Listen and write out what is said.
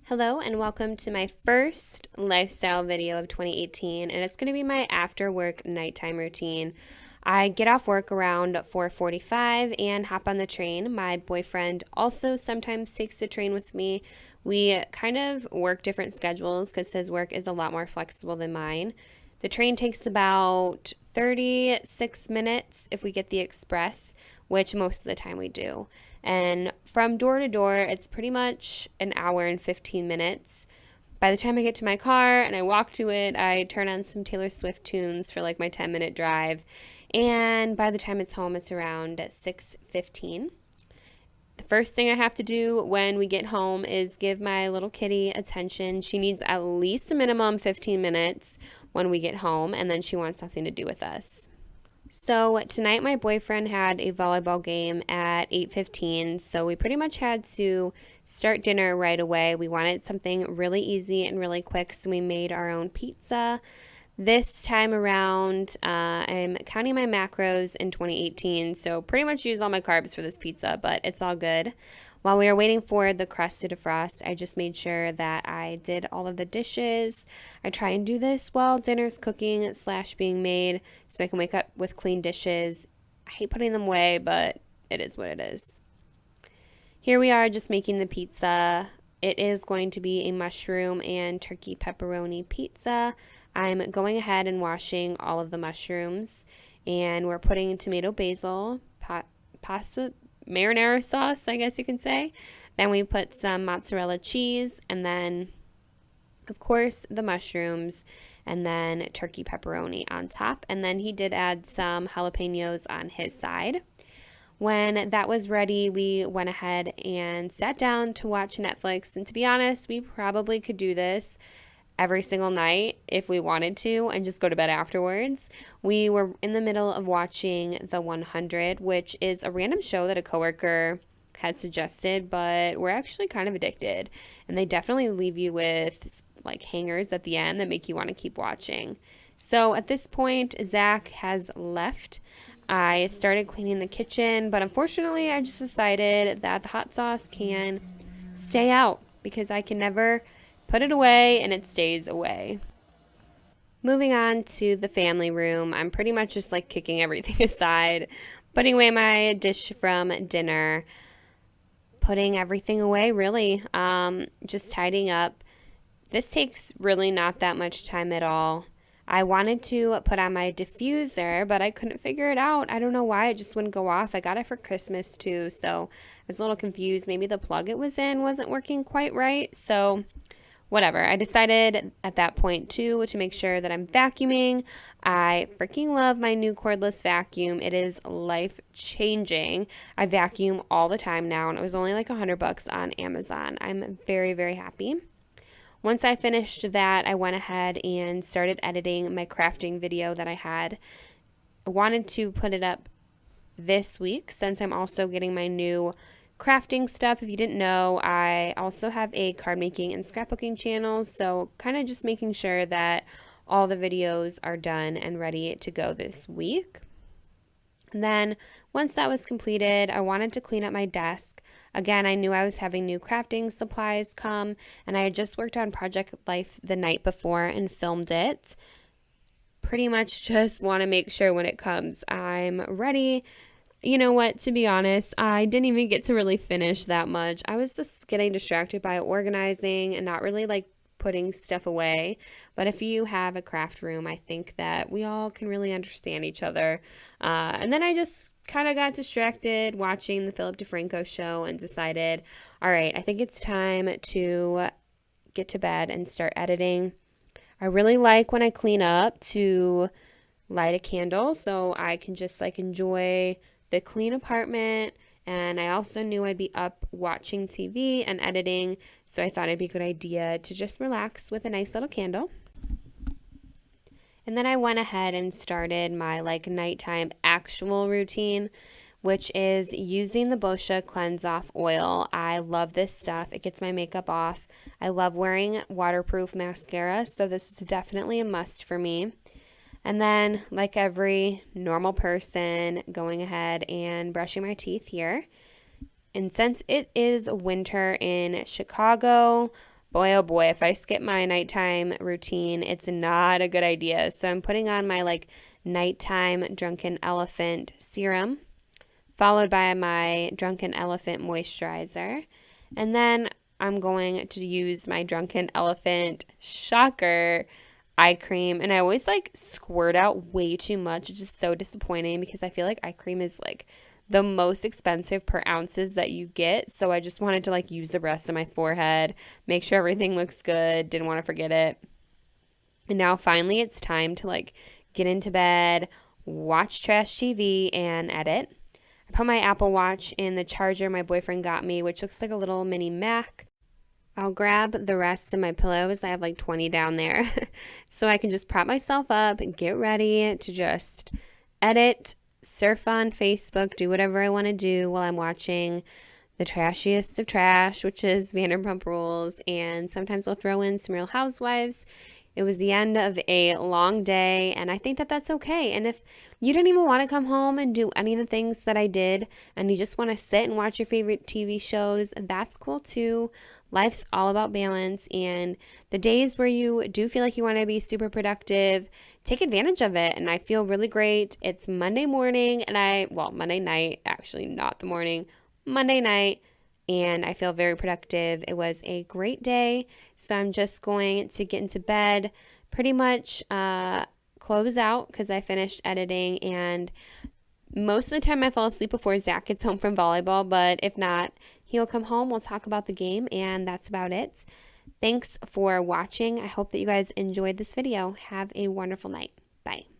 Hello and welcome to my first lifestyle video of 2018, and it's going to be my after work nighttime routine. I get off work around 4:45 and hop on the train. My boyfriend also sometimes takes the train with me. We kind of work different schedules because his work is a lot more flexible than mine. The train takes about 36 minutes if we get the express, which most of the time we do. And from door to door, it's pretty much an hour and 15 minutes. By the time I get to my car and I walk to it, I turn on some Taylor Swift tunes for like my 10-minute drive. And by the time it's home, it's around 6:15. The first thing I have to do when we get home is give my little kitty attention. She needs at least a minimum 15 minutes when we get home, and then she wants nothing to do with us. So tonight my boyfriend had a volleyball game at 8:15, so we pretty much had to start dinner right away. We wanted something really easy and really quick, so we made our own pizza. This time around, I'm counting my macros in 2018, so pretty much use all my carbs for this pizza, but it's all good. While we were waiting for the crust to defrost, I just made sure that I did all of the dishes. I try and do this while dinner's cooking / being made so I can wake up with clean dishes. I hate putting them away, but it is what it is. Here we are just making the pizza. It is going to be a mushroom and turkey pepperoni pizza. I'm going ahead and washing all of the mushrooms, and we're putting tomato basil, pasta marinara sauce, I guess you can say. Then we put some mozzarella cheese, and then, of course, the mushrooms, and then turkey pepperoni on top. And then he did add some jalapenos on his side. When that was ready, we went ahead and sat down to watch Netflix. And to be honest, we probably could do this every single night if we wanted to and just go to bed afterwards. We were in the middle of watching The 100, which is a random show that a coworker had suggested, but we're actually kind of addicted. And they definitely leave you with like hangers at the end that make you want to keep watching. So at this point, Zach has left. I started cleaning the kitchen, but unfortunately I just decided that the hot sauce can stay out because I can never put it away and it stays away. Moving on to the family room, I'm pretty much just like kicking everything aside, putting away my dish from dinner, putting everything away really, just tidying up. This takes really not that much time at all. I wanted to put on my diffuser, but I couldn't figure it out. I don't know why it just wouldn't go off. I got it for Christmas too, so I was a little confused. Maybe the plug it was in wasn't working quite right, so whatever. I decided at that point too to make sure that I'm vacuuming. I freaking love my new cordless vacuum. It is life changing. I vacuum all the time now, and it was only like $100 on Amazon. I'm very, very happy. Once I finished that, I went ahead and started editing my crafting video that I had. I wanted to put it up this week since I'm also getting my new crafting stuff. If you didn't know, I also have a card making and scrapbooking channel, so kind of just making sure that all the videos are done and ready to go this week. And then once that was completed, I wanted to clean up my desk. Again, I knew I was having new crafting supplies come, and I had just worked on Project Life the night before and filmed it. Pretty much just want to make sure when it comes, I'm ready. You know what, to be honest, I didn't even get to really finish that much. I was just getting distracted by organizing and not really like putting stuff away. But if you have a craft room, I think that we all can really understand each other. And then I just kind of got distracted watching the Philip DeFranco show and decided, all right, I think it's time to get to bed and start editing. I really like when I clean up to light a candle so I can just like enjoy the clean apartment, and I also knew I'd be up watching TV and editing, so I thought it'd be a good idea to just relax with a nice little candle. And then I went ahead and started my like nighttime actual routine, which is using the Boscia Cleanse Off Oil. I love this stuff. It gets my makeup off. I love wearing waterproof mascara, so this is definitely a must for me. And then, like every normal person, going ahead and brushing my teeth here. And since it is winter in Chicago, boy, oh boy, if I skip my nighttime routine, it's not a good idea. So I'm putting on my like nighttime Drunken Elephant serum, followed by my Drunken Elephant moisturizer. And then I'm going to use my Drunken Elephant, shocker, eye cream. And I always like squirt out way too much. It's just so disappointing because I feel like eye cream is like the most expensive per ounces that you get. So I just wanted to like use the rest of my forehead, make sure everything looks good, didn't want to forget it. And now finally it's time to like get into bed, watch trash TV, and edit. I put my Apple Watch in the charger my boyfriend got me, which looks like a little mini Mac. I'll grab the rest of my pillows. I have like 20 down there. So I can just prop myself up and get ready to just edit, surf on Facebook, do whatever I want to do while I'm watching the trashiest of trash, which is Vanderpump Rules, and sometimes we'll throw in some Real Housewives. It was the end of a long day, and I think that that's okay. And if you don't even want to come home and do any of the things that I did, and you just want to sit and watch your favorite TV shows, that's cool too. Life's all about balance, and the days where you do feel like you want to be super productive, take advantage of it. And I feel really great. It's Monday morning, and Monday night, actually not the morning, Monday night, and I feel very productive. It was a great day, so I'm just going to get into bed, pretty much close out because I finished editing, and most of the time I fall asleep before Zach gets home from volleyball, but if not, he'll come home, we'll talk about the game, and that's about it. Thanks for watching. I hope that you guys enjoyed this video. Have a wonderful night. Bye.